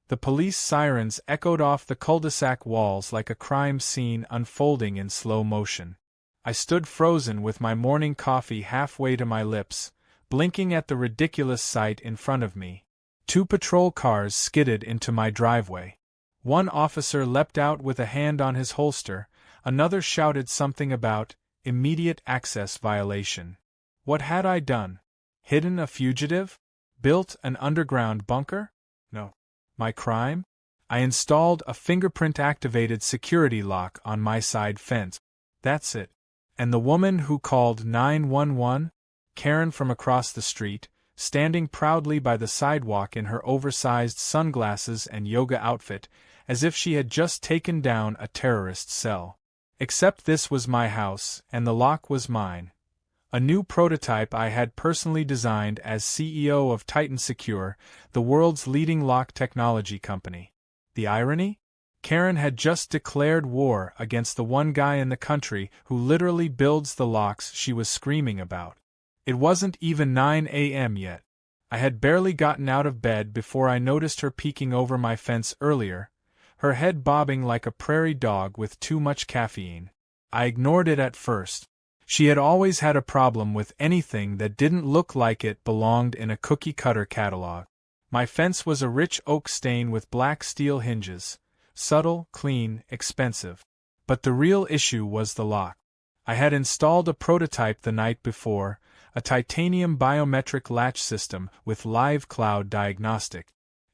The police sirens echoed off the cul-de-sac walls like a crime scene unfolding in slow motion. I stood frozen with my morning coffee halfway to my lips, blinking at the ridiculous sight in front of me. 2 patrol cars skidded into my driveway. One officer leapt out with a hand on his holster, another shouted something about immediate access violation. What had I done? Hidden a fugitive? Built an underground bunker? No. My crime? I installed a fingerprint-activated security lock on my side fence. That's it. And the woman who called 911? Karen from across the street, standing proudly by the sidewalk in her oversized sunglasses and yoga outfit, as if she had just taken down a terrorist cell. Except this was my house, and the lock was mine. A new prototype I had personally designed as CEO of Titan Secure, the world's leading lock technology company. The irony? Karen had just declared war against the one guy in the country who literally builds the locks she was screaming about. It wasn't even 9 a.m. yet. I had barely gotten out of bed before I noticed her peeking over my fence earlier, her head bobbing like a prairie dog with too much caffeine. I ignored it at first. She had always had a problem with anything that didn't look like it belonged in a cookie-cutter catalog. My fence was a rich oak stain with black steel hinges, subtle, clean, expensive. But the real issue was the lock. I had installed a prototype the night before, a titanium biometric latch system with live cloud diagnostic.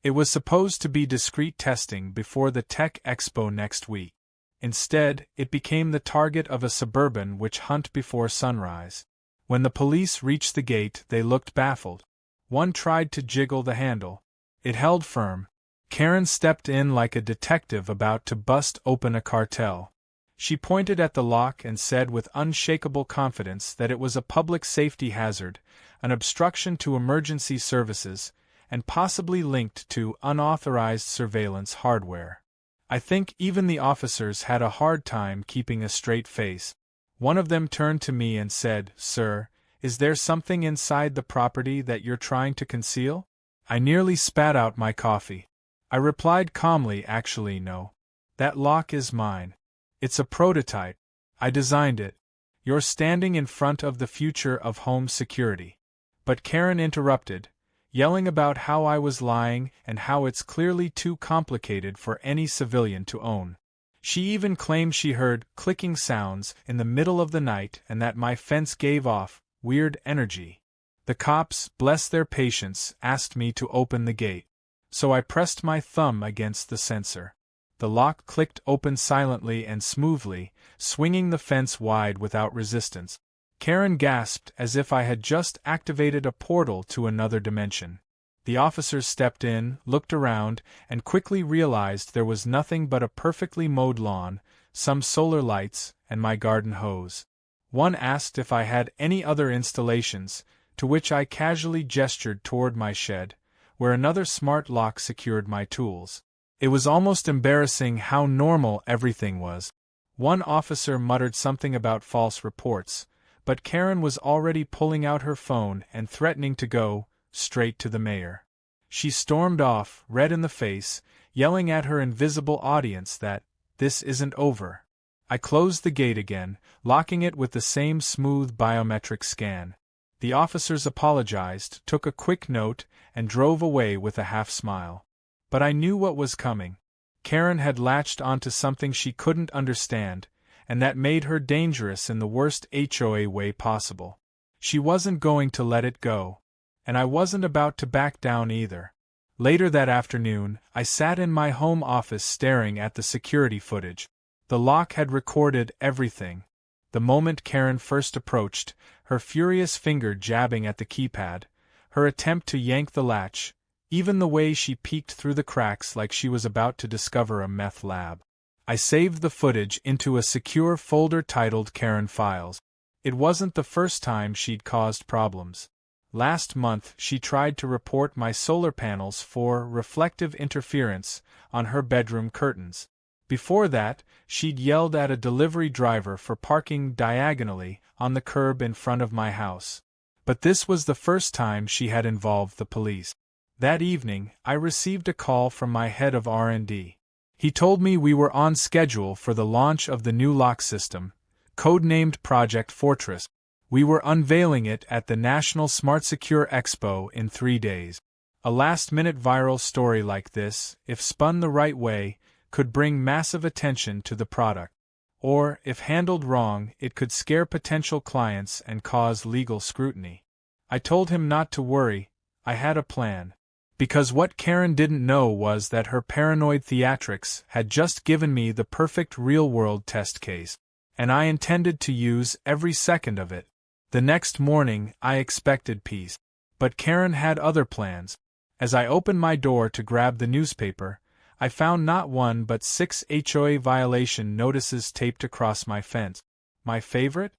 It was supposed to be discreet testing before the Tech Expo next week. Instead, it became the target of a suburban witch hunt before sunrise. When the police reached the gate, they looked baffled. One tried to jiggle the handle. It held firm. Karen stepped in like a detective about to bust open a cartel. She pointed at the lock and said with unshakable confidence that it was a public safety hazard, an obstruction to emergency services, and possibly linked to unauthorized surveillance hardware. I think even the officers had a hard time keeping a straight face. One of them turned to me and said, "Sir, is there something inside the property that you're trying to conceal?" I nearly spat out my coffee. I replied calmly, "Actually, no. That lock is mine. It's a prototype. I designed it. You're standing in front of the future of home security." But Karen interrupted, yelling about how I was lying and how it's clearly too complicated for any civilian to own. She even claimed she heard clicking sounds in the middle of the night and that my fence gave off weird energy. The cops, bless their patience, asked me to open the gate. So I pressed my thumb against the sensor. The lock clicked open silently and smoothly, swinging the fence wide without resistance. Karen gasped as if I had just activated a portal to another dimension. The officers stepped in, looked around, and quickly realized there was nothing but a perfectly mowed lawn, some solar lights, and my garden hose. One asked if I had any other installations, to which I casually gestured toward my shed, where another smart lock secured my tools. It was almost embarrassing how normal everything was. One officer muttered something about false reports, but Karen was already pulling out her phone and threatening to go straight to the mayor. She stormed off, red in the face, yelling at her invisible audience that this isn't over. I closed the gate again, locking it with the same smooth biometric scan. The officers apologized, took a quick note, and drove away with a half-smile. But I knew what was coming. Karen had latched onto something she couldn't understand, and that made her dangerous in the worst HOA way possible. She wasn't going to let it go. And I wasn't about to back down either. Later that afternoon, I sat in my home office staring at the security footage. The lock had recorded everything. The moment Karen first approached, her furious finger jabbing at the keypad, her attempt to yank the latch, even the way she peeked through the cracks like she was about to discover a meth lab. I saved the footage into a secure folder titled Karen Files. It wasn't the first time she'd caused problems. Last month she tried to report my solar panels for reflective interference on her bedroom curtains. Before that, she'd yelled at a delivery driver for parking diagonally on the curb in front of my house. But this was the first time she had involved the police. That evening, I received a call from my head of R&D. He told me we were on schedule for the launch of the new lock system, codenamed Project Fortress. We were unveiling it at the National Smart Secure Expo in 3 days. A last-minute viral story like this, if spun the right way, could bring massive attention to the product. Or, if handled wrong, it could scare potential clients and cause legal scrutiny. I told him not to worry, I had a plan. Because what Karen didn't know was that her paranoid theatrics had just given me the perfect real-world test case, and I intended to use every second of it. The next morning, I expected peace. But Karen had other plans. As I opened my door to grab the newspaper, I found not one but 6 HOA violation notices taped across my fence. My favorite?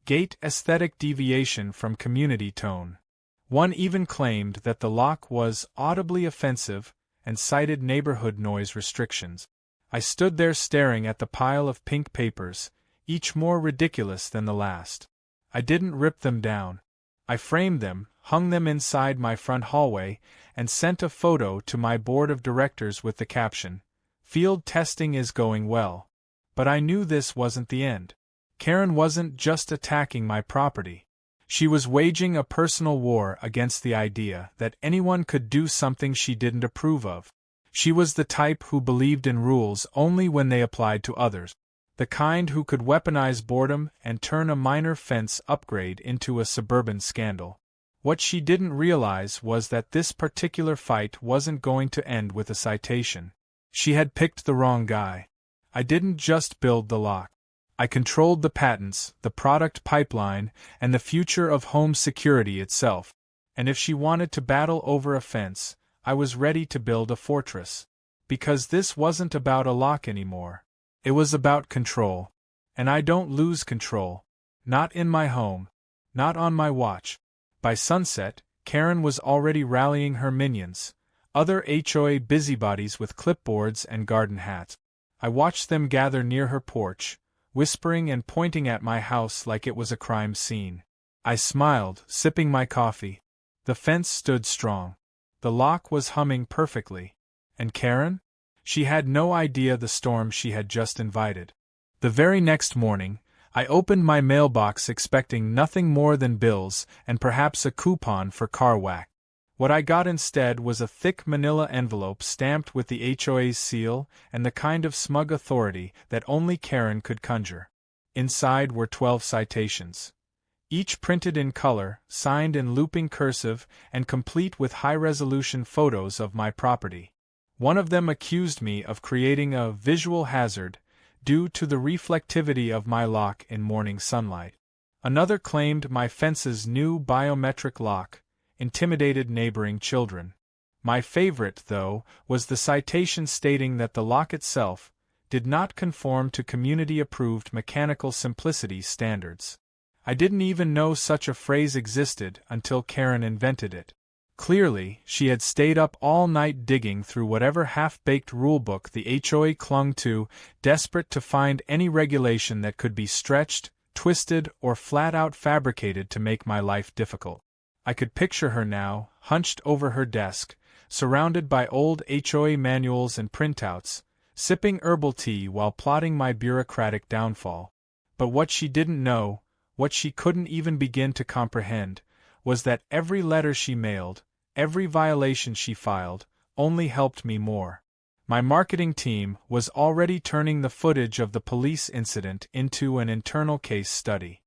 Gate aesthetic deviation from community tone. One even claimed that the lock was audibly offensive and cited neighborhood noise restrictions. I stood there staring at the pile of pink papers, each more ridiculous than the last. I didn't rip them down. I framed them, hung them inside my front hallway, and sent a photo to my board of directors with the caption, "Field testing is going well." But I knew this wasn't the end. Karen wasn't just attacking my property. She was waging a personal war against the idea that anyone could do something she didn't approve of. She was the type who believed in rules only when they applied to others. The kind who could weaponize boredom and turn a minor fence upgrade into a suburban scandal. What she didn't realize was that this particular fight wasn't going to end with a citation. She had picked the wrong guy. I didn't just build the lock. I controlled the patents, the product pipeline, and the future of home security itself. And if she wanted to battle over a fence, I was ready to build a fortress. Because this wasn't about a lock anymore. It was about control. And I don't lose control. Not in my home. Not on my watch. By sunset, Karen was already rallying her minions, other HOA busybodies with clipboards and garden hats. I watched them gather near her porch, whispering and pointing at my house like it was a crime scene. I smiled, sipping my coffee. The fence stood strong. The lock was humming perfectly. And Karen? She had no idea the storm she had just invited. The very next morning, I opened my mailbox expecting nothing more than bills and perhaps a coupon for car wax. What I got instead was a thick manila envelope stamped with the HOA's seal and the kind of smug authority that only Karen could conjure. Inside were 12 citations. Each printed in color, signed in looping cursive, and complete with high-resolution photos of my property. One of them accused me of creating a visual hazard due to the reflectivity of my lock in morning sunlight. Another claimed my fence's new biometric lock intimidated neighboring children. My favorite, though, was the citation stating that the lock itself did not conform to community-approved mechanical simplicity standards. I didn't even know such a phrase existed until Karen invented it. Clearly, she had stayed up all night digging through whatever half-baked rulebook the HOA clung to, desperate to find any regulation that could be stretched, twisted, or flat-out fabricated to make my life difficult. I could picture her now, hunched over her desk, surrounded by old HOA manuals and printouts, sipping herbal tea while plotting my bureaucratic downfall. But what she didn't know, what she couldn't even begin to comprehend, was that every letter she mailed, every violation she filed, only helped me more. My marketing team was already turning the footage of the police incident into an internal case study.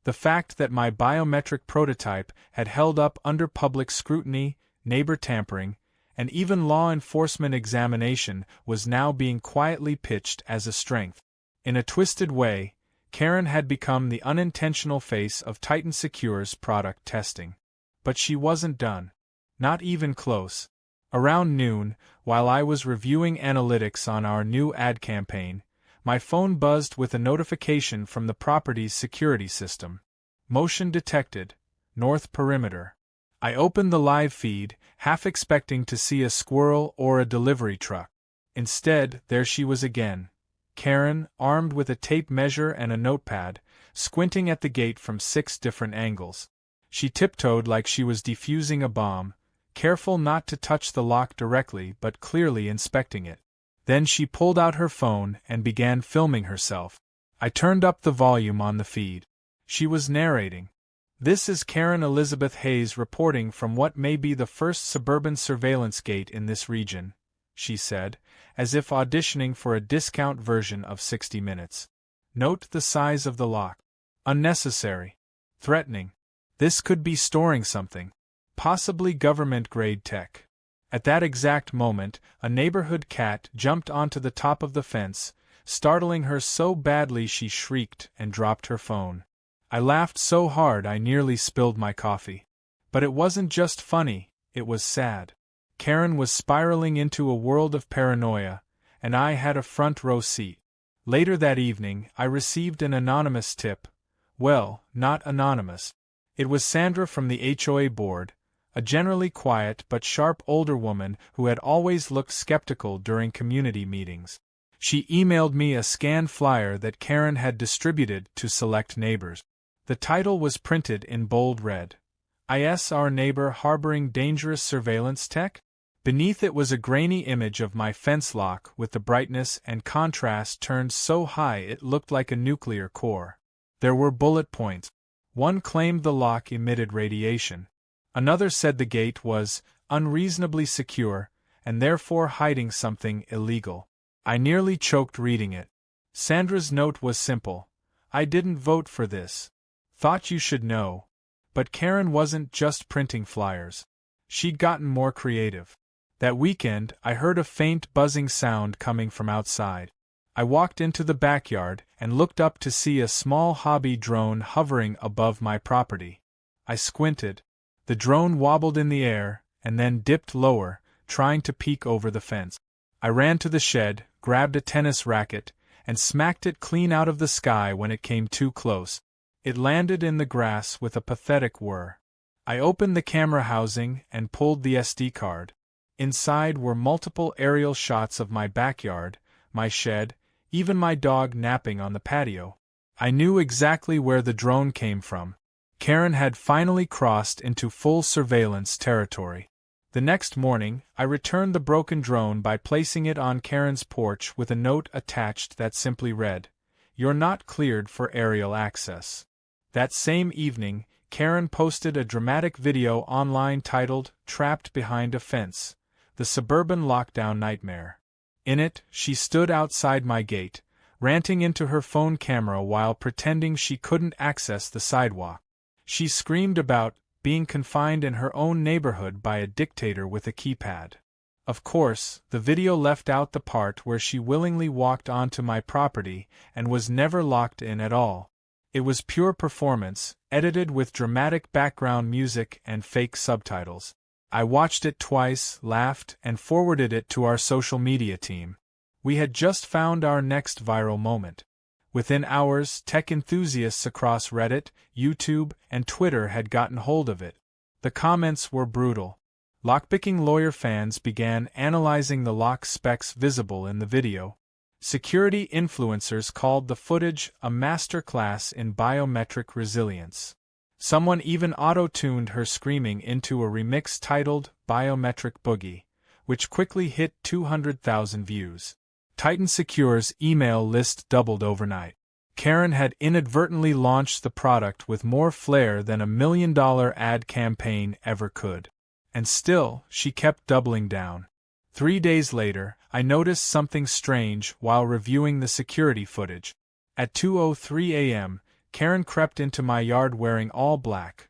The fact that my biometric prototype had held up under public scrutiny, neighbor tampering, and even law enforcement examination was now being quietly pitched as a strength. In a twisted way, Karen had become the unintentional face of Titan Secure's product testing. But she wasn't done. Not even close. Around noon, while I was reviewing analytics on our new ad campaign, my phone buzzed with a notification from the property's security system. Motion detected. North perimeter. I opened the live feed, half expecting to see a squirrel or a delivery truck. Instead, there she was again. Karen, armed with a tape measure and a notepad, squinting at the gate from 6 different angles. She tiptoed like she was defusing a bomb, careful not to touch the lock directly but clearly inspecting it. Then she pulled out her phone and began filming herself. I turned up the volume on the feed. She was narrating. "This is Karen Elizabeth Hayes reporting from what may be the first suburban surveillance gate in this region," she said, as if auditioning for a discount version of 60 Minutes. Note the size of the lock. Unnecessary. Threatening. This could be storing something. Possibly government-grade tech. At that exact moment, a neighborhood cat jumped onto the top of the fence, startling her so badly she shrieked and dropped her phone. I laughed so hard I nearly spilled my coffee. But it wasn't just funny, it was sad. Karen was spiraling into a world of paranoia, and I had a front row seat. Later that evening, I received an anonymous tip. Well, not anonymous. It was Sandra from the HOA board, a generally quiet but sharp older woman who had always looked skeptical during community meetings. She emailed me a scanned flyer that Karen had distributed to select neighbors. The title was printed in bold red. "Is our neighbor harboring dangerous surveillance tech?" Beneath it was a grainy image of my fence lock with the brightness and contrast turned so high it looked like a nuclear core. There were bullet points. One claimed the lock emitted radiation. Another said the gate was unreasonably secure and therefore hiding something illegal. I nearly choked reading it. Sandra's note was simple. "I didn't vote for this. Thought you should know." But Karen wasn't just printing flyers. She'd gotten more creative. That weekend, I heard a faint buzzing sound coming from outside. I walked into the backyard and looked up to see a small hobby drone hovering above my property. I squinted. The drone wobbled in the air and then dipped lower, trying to peek over the fence. I ran to the shed, grabbed a tennis racket, and smacked it clean out of the sky when it came too close. It landed in the grass with a pathetic whir. I opened the camera housing and pulled the SD card. Inside were multiple aerial shots of my backyard, my shed, even my dog napping on the patio. I knew exactly where the drone came from. Karen had finally crossed into full surveillance territory. The next morning, I returned the broken drone by placing it on Karen's porch with a note attached that simply read, "You're not cleared for aerial access." That same evening, Karen posted a dramatic video online titled, "Trapped Behind a Fence: The Suburban Lockdown Nightmare." In it, she stood outside my gate, ranting into her phone camera while pretending she couldn't access the sidewalk. She screamed about being confined in her own neighborhood by a dictator with a keypad. Of course, the video left out the part where she willingly walked onto my property and was never locked in at all. It was pure performance, edited with dramatic background music and fake subtitles. I watched it twice, laughed, and forwarded it to our social media team. We had just found our next viral moment. Within hours, tech enthusiasts across Reddit, YouTube, and Twitter had gotten hold of it. The comments were brutal. Lockpicking lawyer fans began analyzing the lock specs visible in the video. Security influencers called the footage a masterclass in biometric resilience. Someone even auto-tuned her screaming into a remix titled Biometric Boogie, which quickly hit 200,000 views. Titan Secure's email list doubled overnight. Karen had inadvertently launched the product with more flair than a $1 million ad campaign ever could. And still, she kept doubling down. 3 days later, I noticed something strange while reviewing the security footage. At 2:03 a.m., Karen crept into my yard wearing all black.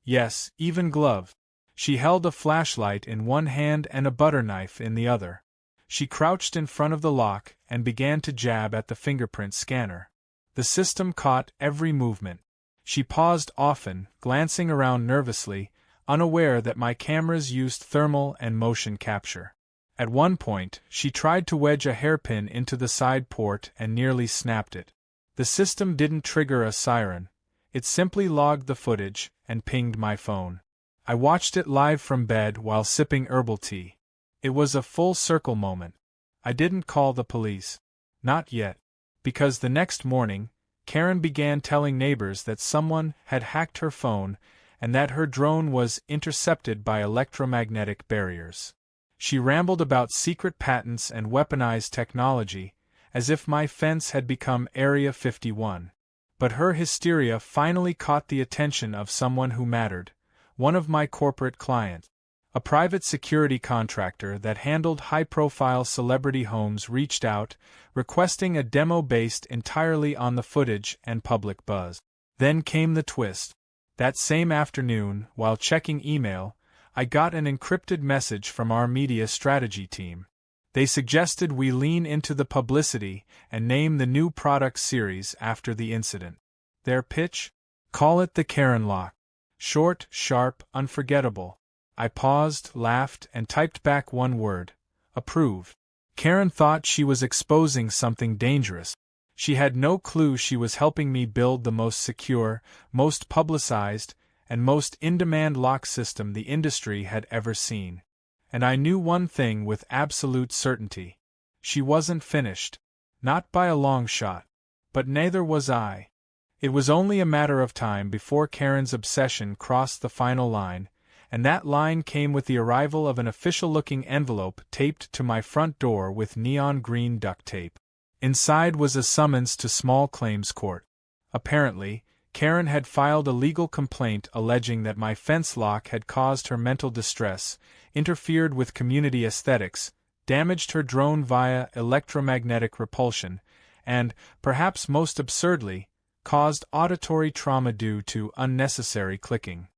Yes, even gloved. She held a flashlight in one hand and a butter knife in the other. She crouched in front of the lock and began to jab at the fingerprint scanner. The system caught every movement. She paused often, glancing around nervously, unaware that my cameras used thermal and motion capture. At one point, she tried to wedge a hairpin into the side port and nearly snapped it. The system didn't trigger a siren. It simply logged the footage and pinged my phone. I watched it live from bed while sipping herbal tea. It was a full circle moment. I didn't call the police. Not yet. Because the next morning, Karen began telling neighbors that someone had hacked her phone and that her drone was intercepted by electromagnetic barriers. She rambled about secret patents and weaponized technology, as if my fence had become Area 51. But her hysteria finally caught the attention of someone who mattered, one of my corporate clients. A private security contractor that handled high-profile celebrity homes reached out, requesting a demo based entirely on the footage and public buzz. Then came the twist. That same afternoon, while checking email, I got an encrypted message from our media strategy team. They suggested we lean into the publicity and name the new product series after the incident. Their pitch? Call it the Karen Lock. Short, sharp, unforgettable. I paused, laughed, and typed back one word: approved. Karen thought she was exposing something dangerous. She had no clue she was helping me build the most secure, most publicized, and most in-demand lock system the industry had ever seen. And I knew one thing with absolute certainty. She wasn't finished. Not by a long shot. But neither was I. It was only a matter of time before Karen's obsession crossed the final line, and that line came with the arrival of an official-looking envelope taped to my front door with neon green duct tape. Inside was a summons to small claims court. Apparently, Karen had filed a legal complaint alleging that my fence lock had caused her mental distress, interfered with community aesthetics, damaged her drone via electromagnetic repulsion, and, perhaps most absurdly, caused auditory trauma due to unnecessary clicking.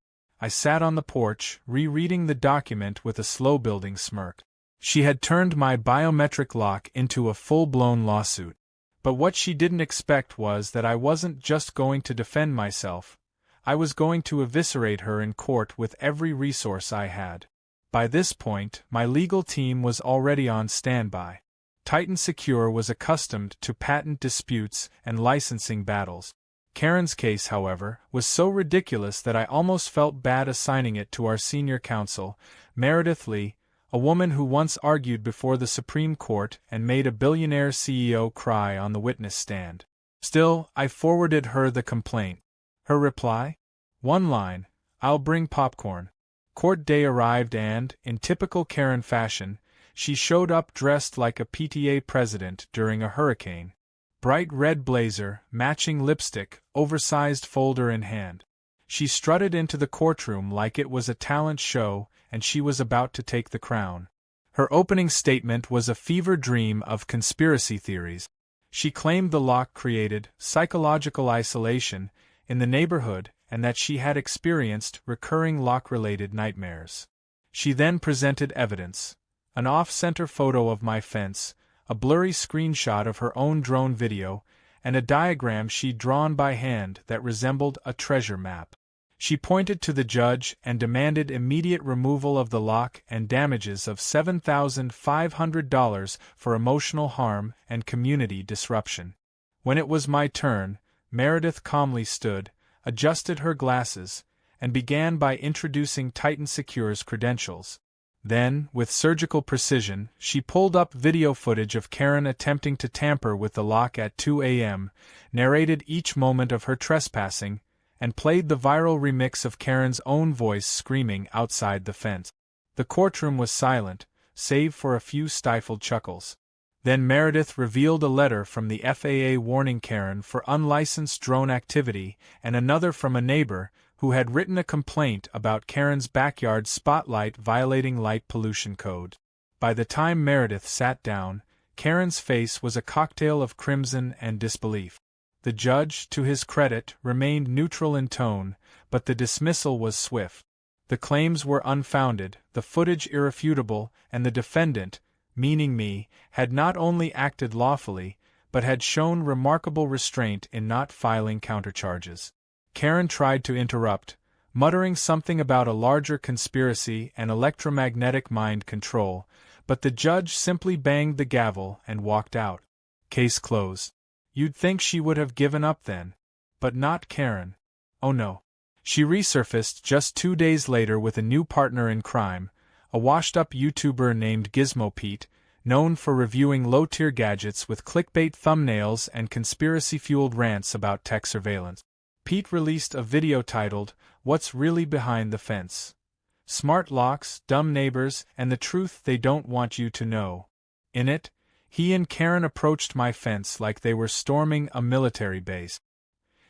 I sat on the porch, rereading the document with a slow-building smirk. She had turned my biometric lock into a full-blown lawsuit. But what she didn't expect was that I wasn't just going to defend myself. I was going to eviscerate her in court with every resource I had. By this point, my legal team was already on standby. Titan Secure was accustomed to patent disputes and licensing battles. Karen's case, however, was so ridiculous that I almost felt bad assigning it to our senior counsel, Meredith Lee, a woman who once argued before the Supreme Court and made a billionaire CEO cry on the witness stand. Still, I forwarded her the complaint. Her reply? One line: I'll bring popcorn. Court day arrived and, in typical Karen fashion, she showed up dressed like a PTA president during a hurricane. Bright red blazer, matching lipstick, oversized folder in hand. She strutted into the courtroom like it was a talent show and she was about to take the crown. Her opening statement was a fever dream of conspiracy theories. She claimed the lock created psychological isolation in the neighborhood and that she had experienced recurring lock-related nightmares. She then presented evidence: an off-center photo of my fence, a blurry screenshot of her own drone video, and a diagram she'd drawn by hand that resembled a treasure map. She pointed to the judge and demanded immediate removal of the lock and damages of $7,500 for emotional harm and community disruption. When it was my turn, Meredith calmly stood, adjusted her glasses, and began by introducing Titan Secure's credentials. Then, with surgical precision, she pulled up video footage of Karen attempting to tamper with the lock at 2 a.m., narrated each moment of her trespassing, and played the viral remix of Karen's own voice screaming outside the fence. The courtroom was silent, save for a few stifled chuckles. Then Meredith revealed a letter from the FAA warning Karen for unlicensed drone activity and another from a neighbor who had written a complaint about Karen's backyard spotlight violating light pollution code. By the time Meredith sat down, Karen's face was a cocktail of crimson and disbelief. The judge, to his credit, remained neutral in tone, but the dismissal was swift. The claims were unfounded, the footage irrefutable, and the defendant, meaning me, had not only acted lawfully, but had shown remarkable restraint in not filing countercharges. Karen tried to interrupt, muttering something about a larger conspiracy and electromagnetic mind control, but the judge simply banged the gavel and walked out. Case closed. You'd think she would have given up then. But not Karen. Oh no. She resurfaced just 2 days later with a new partner in crime, a washed-up YouTuber named Gizmo Pete, known for reviewing low-tier gadgets with clickbait thumbnails and conspiracy-fueled rants about tech surveillance. Pete released a video titled, "What's Really Behind the Fence? Smart Locks, Dumb Neighbors, and the Truth They Don't Want You to Know." In it, he and Karen approached my fence like they were storming a military base.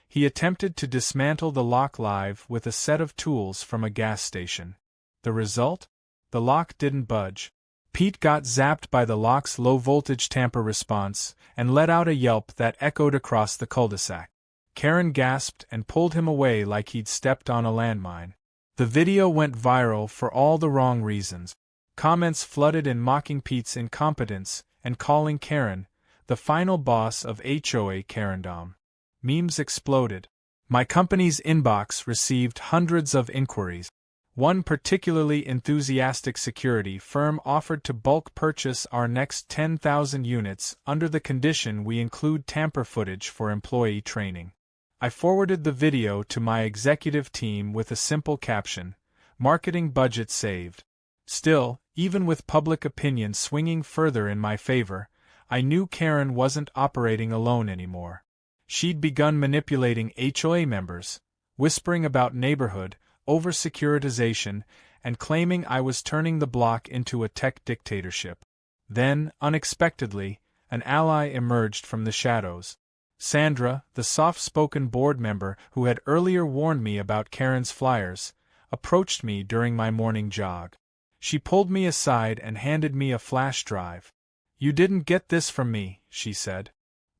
He attempted to dismantle the lock live with a set of tools from a gas station. The result? The lock didn't budge. Pete got zapped by the lock's low-voltage tamper response and let out a yelp that echoed across the cul-de-sac. Karen gasped and pulled him away like he'd stepped on a landmine. The video went viral for all the wrong reasons. Comments flooded in mocking Pete's incompetence and calling Karen the final boss of HOA Carendom. Memes exploded. My company's inbox received hundreds of inquiries. One particularly enthusiastic security firm offered to bulk purchase our next 10,000 units under the condition we include tamper footage for employee training. I forwarded the video to my executive team with a simple caption, "Marketing budget saved." Still, even with public opinion swinging further in my favor, I knew Karen wasn't operating alone anymore. She'd begun manipulating HOA members, whispering about neighborhood over-securitization, and claiming I was turning the block into a tech dictatorship. Then, unexpectedly, an ally emerged from the shadows. Sandra, the soft-spoken board member who had earlier warned me about Karen's flyers, approached me during my morning jog. She pulled me aside and handed me a flash drive. "You didn't get this from me," she said.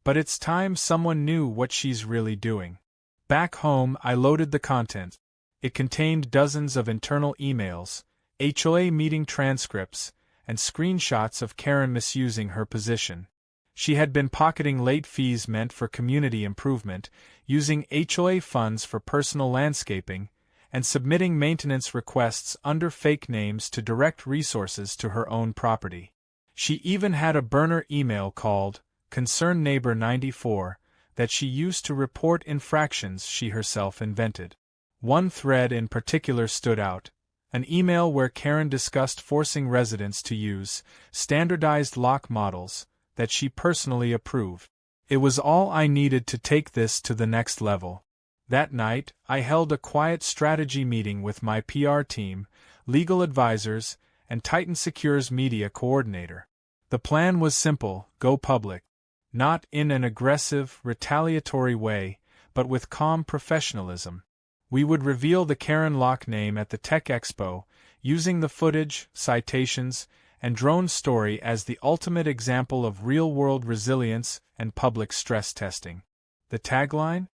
"But it's time someone knew what she's really doing." Back home, I loaded the content. It contained dozens of internal emails, HOA meeting transcripts, and screenshots of Karen misusing her position. She had been pocketing late fees meant for community improvement, using HOA funds for personal landscaping, and submitting maintenance requests under fake names to direct resources to her own property. She even had a burner email called Concerned Neighbor 94 that she used to report infractions she herself invented. One thread in particular stood out, an email where Karen discussed forcing residents to use standardized lock models that she personally approved. It was all I needed to take this to the next level. That night, I held a quiet strategy meeting with my PR team, legal advisors, and Titan Secure's media coordinator. The plan was simple: go public. Not in an aggressive, retaliatory way, but with calm professionalism. We would reveal the Karen Lock name at the Tech Expo, using the footage, citations, and drone story as the ultimate example of real-world resilience and public stress testing. The tagline?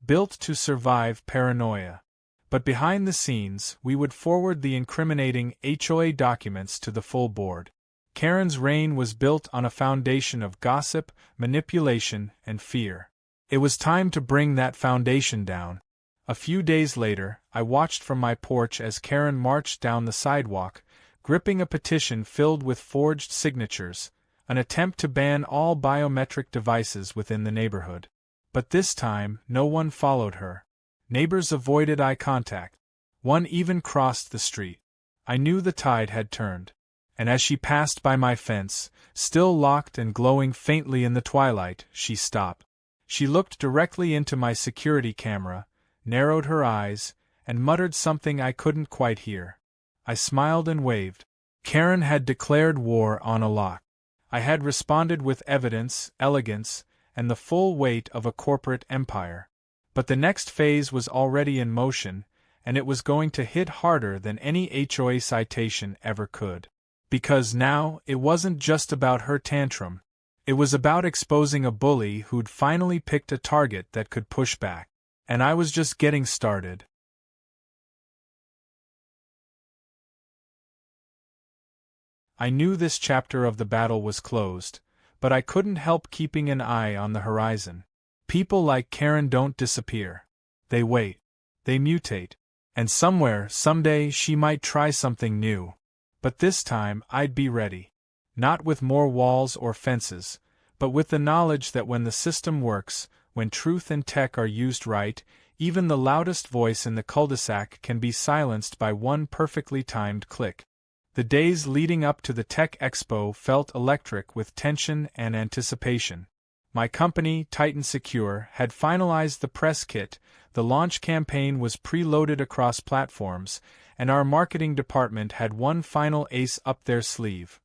Built to survive paranoia. But behind the scenes, we would forward the incriminating HOA documents to the full board. Karen's reign was built on a foundation of gossip, manipulation, and fear. It was time to bring that foundation down. A few days later, I watched from my porch as Karen marched down the sidewalk, gripping a petition filled with forged signatures, an attempt to ban all biometric devices within the neighborhood. But this time, no one followed her. Neighbors avoided eye contact. One even crossed the street. I knew the tide had turned. And as she passed by my fence, still locked and glowing faintly in the twilight, she stopped. She looked directly into my security camera, narrowed her eyes, and muttered something I couldn't quite hear. I smiled and waved. Karen had declared war on a lock. I had responded with evidence, elegance, and the full weight of a corporate empire. But the next phase was already in motion, and it was going to hit harder than any HOA citation ever could. Because now, it wasn't just about her tantrum. It was about exposing a bully who'd finally picked a target that could push back. And I was just getting started. I knew this chapter of the battle was closed, but I couldn't help keeping an eye on the horizon. People like Karen don't disappear. They wait. They mutate. And somewhere, someday, she might try something new. But this time, I'd be ready. Not with more walls or fences, but with the knowledge that when the system works, when truth and tech are used right, even the loudest voice in the cul-de-sac can be silenced by one perfectly timed click. The days leading up to the Tech Expo felt electric with tension and anticipation. My company, Titan Secure, had finalized the press kit, the launch campaign was preloaded across platforms, and our marketing department had one final ace up their sleeve: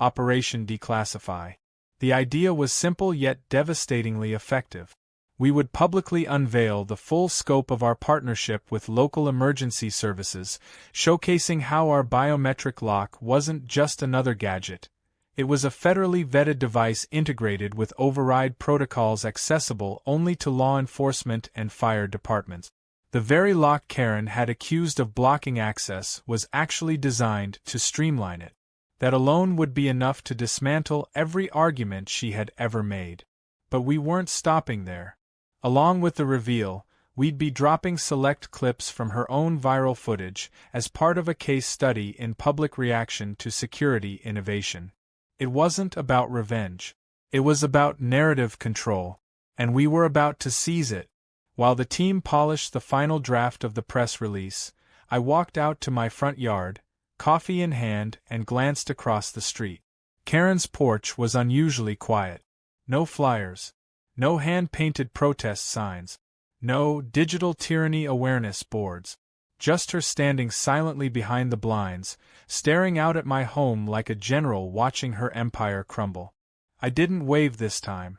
Operation Declassify. The idea was simple yet devastatingly effective. We would publicly unveil the full scope of our partnership with local emergency services, showcasing how our biometric lock wasn't just another gadget. It was a federally vetted device integrated with override protocols accessible only to law enforcement and fire departments. The very lock Karen had accused of blocking access was actually designed to streamline it. That alone would be enough to dismantle every argument she had ever made. But we weren't stopping there. Along with the reveal, we'd be dropping select clips from her own viral footage as part of a case study in public reaction to security innovation. It wasn't about revenge. It was about narrative control, and we were about to seize it. While the team polished the final draft of the press release, I walked out to my front yard, coffee in hand, and glanced across the street. Karen's porch was unusually quiet. No flyers. No hand-painted protest signs. No digital tyranny awareness boards. Just her standing silently behind the blinds, staring out at my home like a general watching her empire crumble. I didn't wave this time.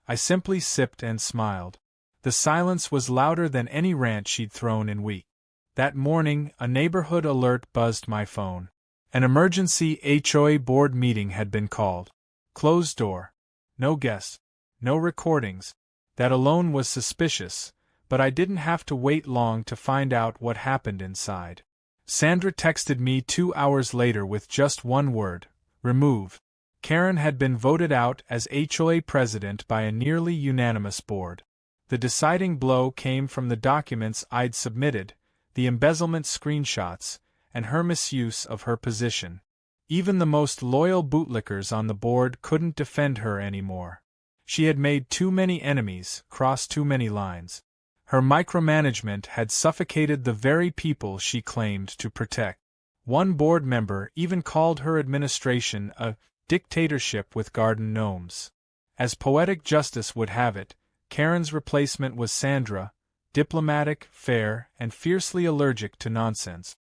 I simply sipped and smiled. The silence was louder than any rant she'd thrown in weeks. That morning, a neighborhood alert buzzed my phone. An emergency HOA board meeting had been called. Closed door. No guests. No recordings. That alone was suspicious, but I didn't have to wait long to find out what happened inside. Sandra texted me 2 hours later with just one word: remove. Karen had been voted out as HOA president by a nearly unanimous board. The deciding blow came from the documents I'd submitted, the embezzlement screenshots, and her misuse of her position. Even the most loyal bootlickers on the board couldn't defend her anymore. She had made too many enemies, crossed too many lines. Her micromanagement had suffocated the very people she claimed to protect. One board member even called her administration a dictatorship with garden gnomes. As poetic justice would have it, Karen's replacement was Sandra, diplomatic, fair, and fiercely allergic to nonsense.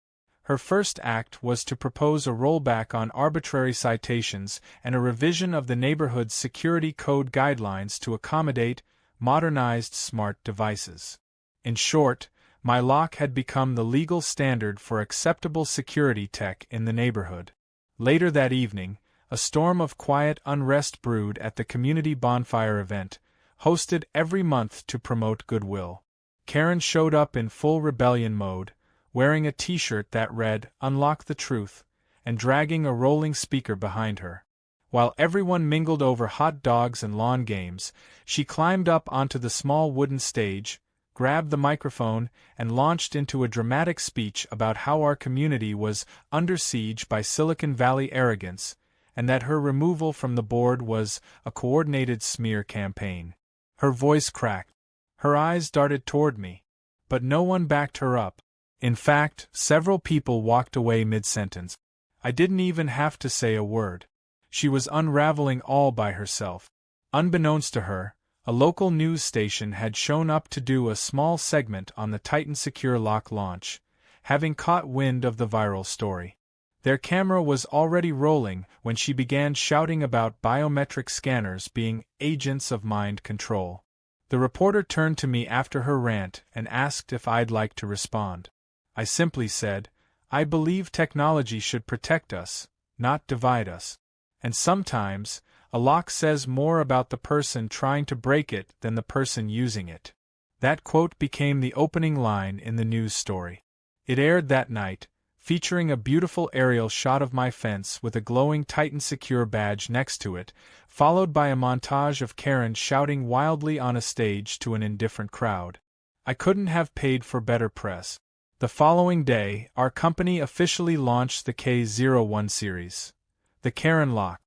Her first act was to propose a rollback on arbitrary citations and a revision of the neighborhood's security code guidelines to accommodate modernized smart devices. In short, my lock had become the legal standard for acceptable security tech in the neighborhood. Later that evening, a storm of quiet unrest brewed at the community bonfire event, hosted every month to promote goodwill. Karen showed up in full rebellion mode, wearing a t-shirt that read, "Unlock the Truth," and dragging a rolling speaker behind her. While everyone mingled over hot dogs and lawn games, she climbed up onto the small wooden stage, grabbed the microphone, and launched into a dramatic speech about how our community was under siege by Silicon Valley arrogance, and that her removal from the board was a coordinated smear campaign. Her voice cracked. Her eyes darted toward me. But no one backed her up. In fact, several people walked away mid-sentence. I didn't even have to say a word. She was unraveling all by herself. Unbeknownst to her, a local news station had shown up to do a small segment on the Titan Secure lock launch, having caught wind of the viral story. Their camera was already rolling when she began shouting about biometric scanners being agents of mind control. The reporter turned to me after her rant and asked if I'd like to respond. I simply said, "I believe technology should protect us, not divide us. And sometimes, a lock says more about the person trying to break it than the person using it." That quote became the opening line in the news story. It aired that night, featuring a beautiful aerial shot of my fence with a glowing Titan Secure badge next to it, followed by a montage of Karen shouting wildly on a stage to an indifferent crowd. I couldn't have paid for better press. The following day, our company officially launched the K01 series. The Karen Lock.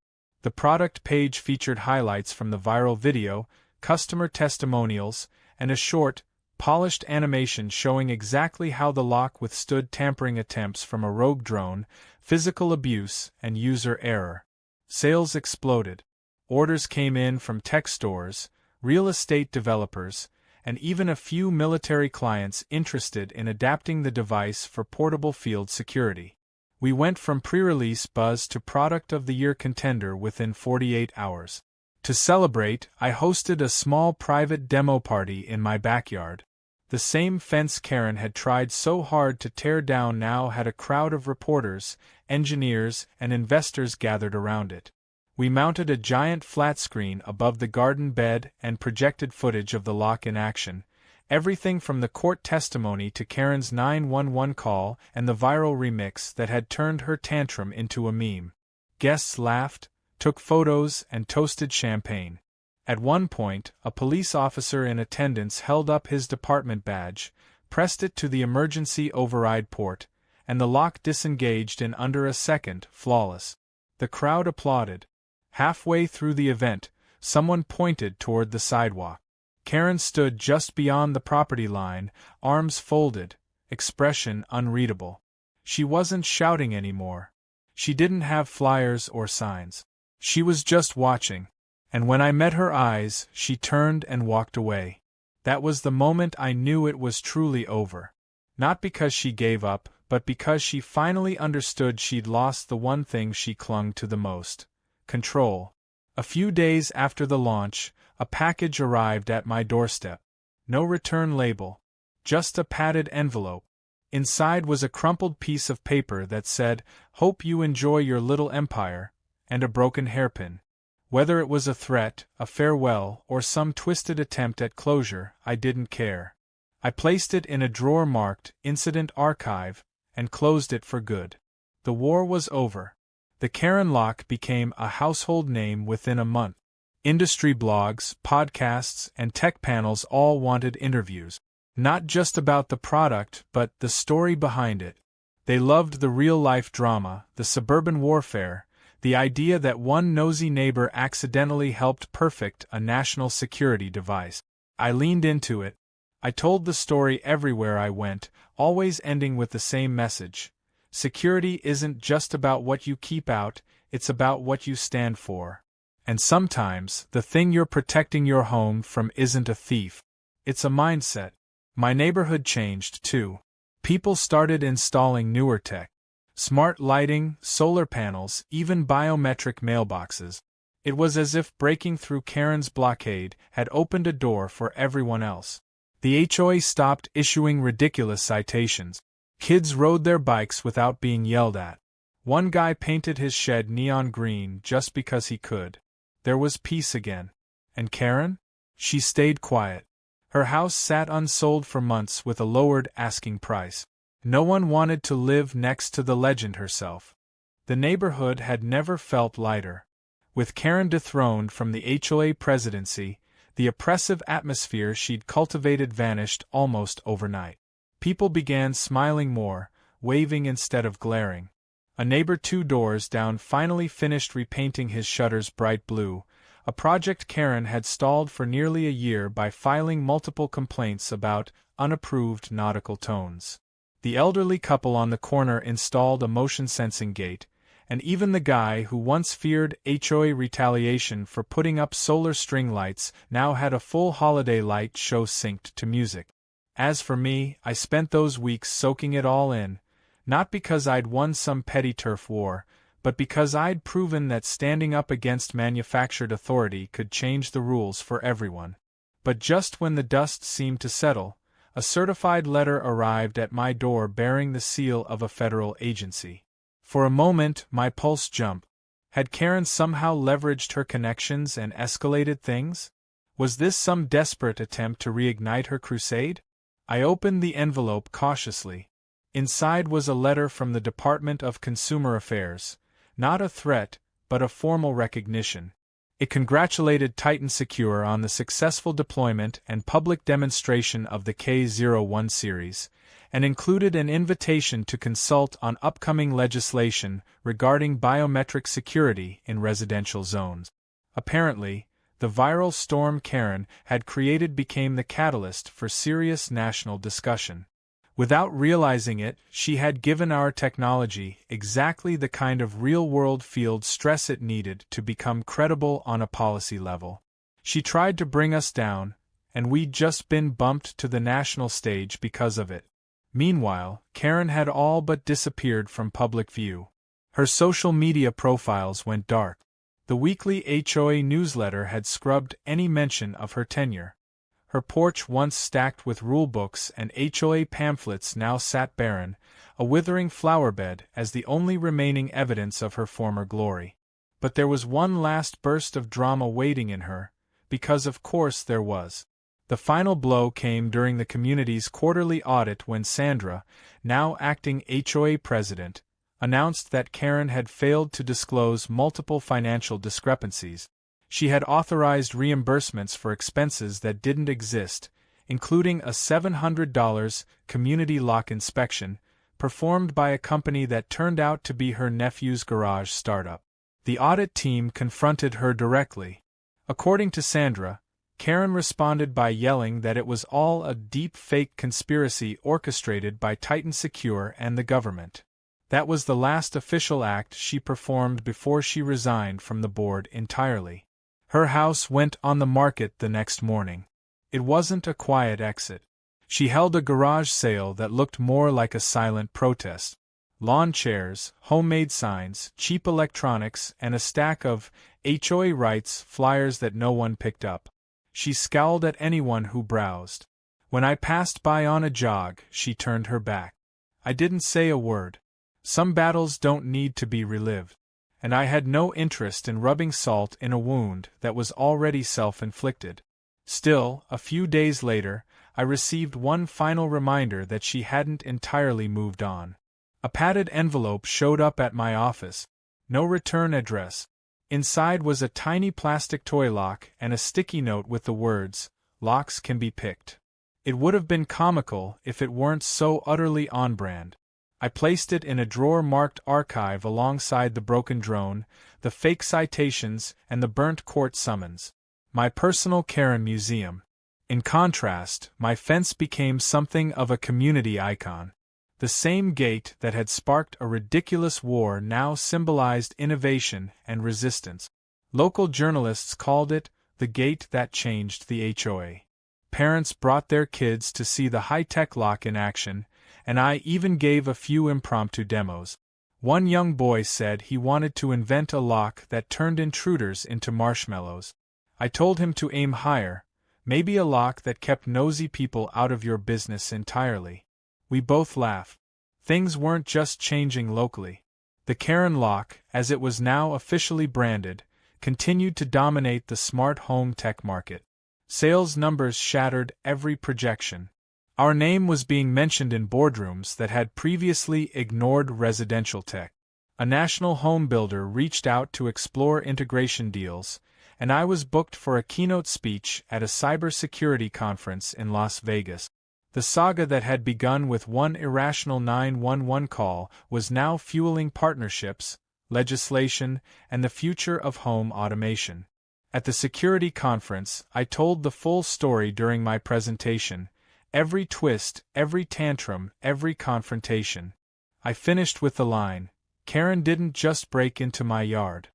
The product page featured highlights from the viral video, customer testimonials, and a short, polished animation showing exactly how the lock withstood tampering attempts from a rogue drone, physical abuse, and user error. Sales exploded. Orders came in from tech stores, real estate developers, and even a few military clients interested in adapting the device for portable field security. We went from pre-release buzz to product of the year contender within 48 hours. To celebrate, I hosted a small private demo party in my backyard. The same fence Karen had tried so hard to tear down now had a crowd of reporters, engineers, and investors gathered around it. We mounted a giant flat screen above the garden bed and projected footage of the lock in action, everything from the court testimony to Karen's 911 call and the viral remix that had turned her tantrum into a meme. Guests laughed, took photos, and toasted champagne. At one point, a police officer in attendance held up his department badge, pressed it to the emergency override port, and the lock disengaged in under a second, flawless. The crowd applauded. Halfway through the event, someone pointed toward the sidewalk. Karen stood just beyond the property line, arms folded, expression unreadable. She wasn't shouting anymore. She didn't have flyers or signs. She was just watching. And when I met her eyes, she turned and walked away. That was the moment I knew it was truly over. Not because she gave up, but because she finally understood she'd lost the one thing she clung to the most: control. A few days after the launch, a package arrived at my doorstep. No return label. Just a padded envelope. Inside was a crumpled piece of paper that said, "Hope you enjoy your little empire," and a broken hairpin. Whether it was a threat, a farewell, or some twisted attempt at closure, I didn't care. I placed it in a drawer marked Incident Archive, and closed it for good. The war was over. The Karen lock became a household name within a month. Industry blogs, podcasts, and tech panels all wanted interviews. Not just about the product, but the story behind it. They loved the real-life drama, the suburban warfare, the idea that one nosy neighbor accidentally helped perfect a national security device. I leaned into it. I told the story everywhere I went, always ending with the same message. Security isn't just about what you keep out, it's about what you stand for. And sometimes, the thing you're protecting your home from isn't a thief. It's a mindset. My neighborhood changed, too. People started installing newer tech. Smart lighting, solar panels, even biometric mailboxes. It was as if breaking through Karen's blockade had opened a door for everyone else. The HOA stopped issuing ridiculous citations. Kids rode their bikes without being yelled at. One guy painted his shed neon green just because he could. There was peace again. And Karen? She stayed quiet. Her house sat unsold for months with a lowered asking price. No one wanted to live next to the legend herself. The neighborhood had never felt lighter. With Karen dethroned from the HOA presidency, the oppressive atmosphere she'd cultivated vanished almost overnight. People began smiling more, waving instead of glaring. A neighbor 2 doors down finally finished repainting his shutters bright blue, a project Karen had stalled for nearly a year by filing multiple complaints about unapproved nautical tones. The elderly couple on the corner installed a motion-sensing gate, and even the guy who once feared HOA retaliation for putting up solar string lights now had a full holiday light show synced to music. As for me, I spent those weeks soaking it all in, not because I'd won some petty turf war, but because I'd proven that standing up against manufactured authority could change the rules for everyone. But just when the dust seemed to settle, a certified letter arrived at my door bearing the seal of a federal agency. For a moment, my pulse jumped. Had Karen somehow leveraged her connections and escalated things? Was this some desperate attempt to reignite her crusade? I opened the envelope cautiously. Inside was a letter from the Department of Consumer Affairs, not a threat, but a formal recognition. It congratulated Titan Secure on the successful deployment and public demonstration of the K01 series, and included an invitation to consult on upcoming legislation regarding biometric security in residential zones. Apparently, the viral storm Karen had created became the catalyst for serious national discussion. Without realizing it, she had given our technology exactly the kind of real-world field stress it needed to become credible on a policy level. She tried to bring us down, and we'd just been bumped to the national stage because of it. Meanwhile, Karen had all but disappeared from public view. Her social media profiles went dark. The weekly HOA newsletter had scrubbed any mention of her tenure. Her porch, once stacked with rulebooks and HOA pamphlets, now sat barren, a withering flowerbed as the only remaining evidence of her former glory. But there was one last burst of drama waiting in her, because of course there was. The final blow came during the community's quarterly audit when Sandra, now acting HOA president, announced that Karen had failed to disclose multiple financial discrepancies. She had authorized reimbursements for expenses that didn't exist, including a $700 community lock inspection, performed by a company that turned out to be her nephew's garage startup. The audit team confronted her directly. According to Sandra, Karen responded by yelling that it was all a deep fake conspiracy orchestrated by Titan Secure and the government. That was the last official act she performed before she resigned from the board entirely. Her house went on the market the next morning. It wasn't a quiet exit. She held a garage sale that looked more like a silent protest. Lawn chairs, homemade signs, cheap electronics, and a stack of HOA rights flyers that no one picked up. She scowled at anyone who browsed. When I passed by on a jog, she turned her back. I didn't say a word. Some battles don't need to be relived, and I had no interest in rubbing salt in a wound that was already self-inflicted. Still, a few days later, I received one final reminder that she hadn't entirely moved on. A padded envelope showed up at my office. No return address. Inside was a tiny plastic toy lock and a sticky note with the words, "Locks can be picked." It would have been comical if it weren't so utterly on-brand. I placed it in a drawer marked archive alongside the broken drone, the fake citations, and the burnt court summons. My personal Karen museum. In contrast, my fence became something of a community icon. The same gate that had sparked a ridiculous war now symbolized innovation and resistance. Local journalists called it the gate that changed the HOA. Parents brought their kids to see the high-tech lock in action, and I even gave a few impromptu demos. One young boy said he wanted to invent a lock that turned intruders into marshmallows. I told him to aim higher, maybe a lock that kept nosy people out of your business entirely. We both laughed. Things weren't just changing locally. The Karen lock, as it was now officially branded, continued to dominate the smart home tech market. Sales numbers shattered every projection. Our name was being mentioned in boardrooms that had previously ignored residential tech. A national home builder reached out to explore integration deals, and I was booked for a keynote speech at a cybersecurity conference in Las Vegas. The saga that had begun with one irrational 911 call was now fueling partnerships, legislation, and the future of home automation. At the security conference, I told the full story during my presentation, every twist, every tantrum, every confrontation. I finished with the line, "Karen didn't just break into my yard.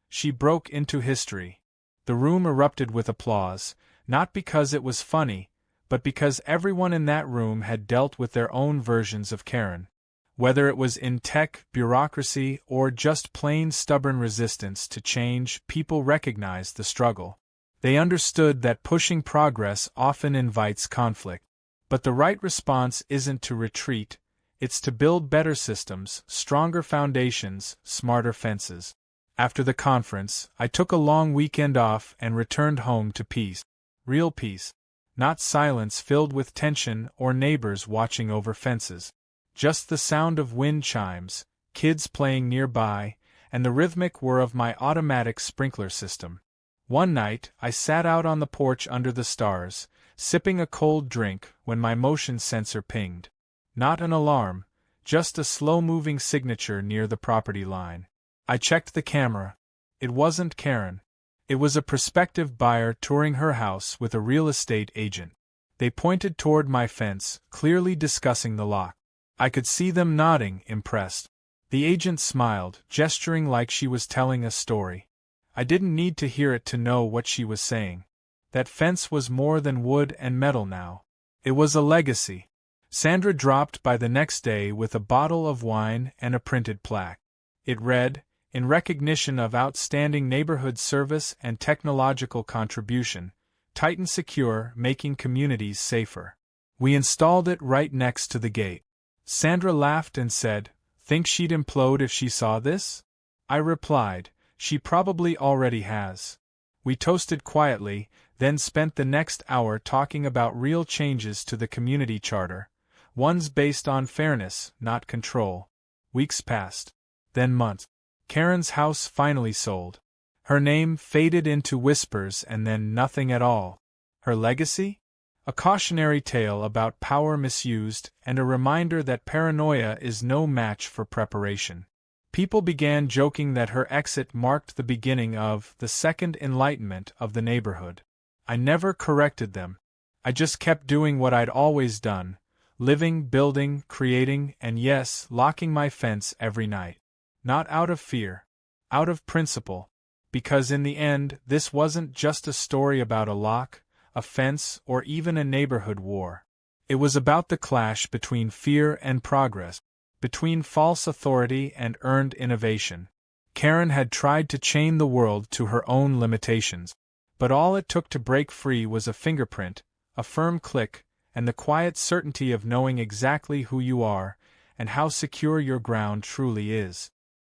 She broke into history." The room erupted with applause, not because it was funny, but because everyone in that room had dealt with their own versions of Karen. Whether it was in tech, bureaucracy, or just plain stubborn resistance to change, people recognized the struggle. They understood that pushing progress often invites conflict. But the right response isn't to retreat, it's to build better systems, stronger foundations, smarter fences. After the conference, I took a long weekend off and returned home to peace. Real peace. Not silence filled with tension or neighbors watching over fences. Just the sound of wind chimes, kids playing nearby, and the rhythmic whir of my automatic sprinkler system. One night, I sat out on the porch under the stars, sipping a cold drink when my motion sensor pinged. Not an alarm, just a slow-moving signature near the property line. I checked the camera. It wasn't Karen. It was a prospective buyer touring her house with a real estate agent. They pointed toward my fence, clearly discussing the lock. I could see them nodding, impressed. The agent smiled, gesturing like she was telling a story. I didn't need to hear it to know what she was saying. That fence was more than wood and metal now. It was a legacy. Sandra dropped by the next day with a bottle of wine and a printed plaque. It read, "In recognition of outstanding neighborhood service and technological contribution, Titan Secure, making communities safer." We installed it right next to the gate. Sandra laughed and said, "Think she'd implode if she saw this?" I replied, "She probably already has." We toasted quietly, then spent the next hour talking about real changes to the community charter, ones based on fairness, not control. Weeks passed. Then months. Karen's house finally sold. Her name faded into whispers and then nothing at all. Her legacy? A cautionary tale about power misused and a reminder that paranoia is no match for preparation. People began joking that her exit marked the beginning of the second enlightenment of the neighborhood. I never corrected them. I just kept doing what I'd always done, living, building, creating, and yes, locking my fence every night. Not out of fear. Out of principle. Because in the end, this wasn't just a story about a lock, a fence, or even a neighborhood war. It was about the clash between fear and progress, between false authority and earned innovation. Karen had tried to chain the world to her own limitations, but all it took to break free was a fingerprint, a firm click, and the quiet certainty of knowing exactly who you are and how secure your ground truly is.